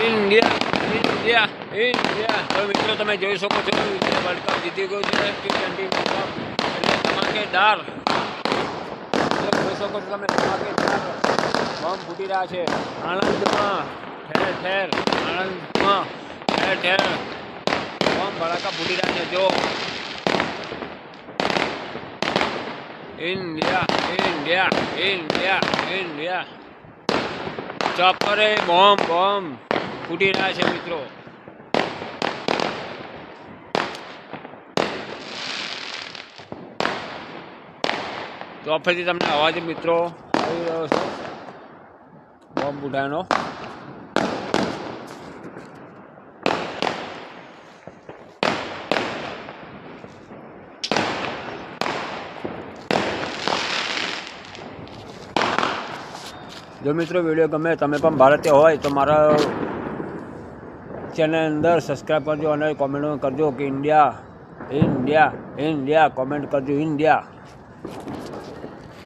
India India India. તો મિત્રો તમે જોઈ શકો છો ઇન્ડિયા વર્લ્ડ કપ જીતી ગયું છે T20 વર્લ્ડ કપ એટલે ધમાકેદાર. જોઈ શકો છો તમે ધમાકેદાર બોમ્બ ફૂટી રહ્યા છે આણંદમાં ઠેર ઠેર. આણંદમાં ઠેર ઠેર બોમ્બ ભડાકા ફૂટી રહ્યા છે. જો ઇન્ડિયા ઇન્ડિયા ઇન્ડિયા ઇન્ડિયા. ચોપરે બોમ્બ બોમ્બ ફૂટી રહ્યા છે મિત્રો. ચોપરથી તમને અવાજ મિત્રો આવી રહ્યો છે બોમ્બ ફૂટાનો. જો મિત્રો વિડીયો ગમે તમે પણ ભારતીય હોય તો મારા ચેનલ અંદર સબસ્ક્રાઈબ કરજો અને કોમેન્ટ કરજો કે ઇન્ડિયા ઇન્ડિયા ઇન્ડિયા. કોમેન્ટ કરજો ઇન્ડિયા.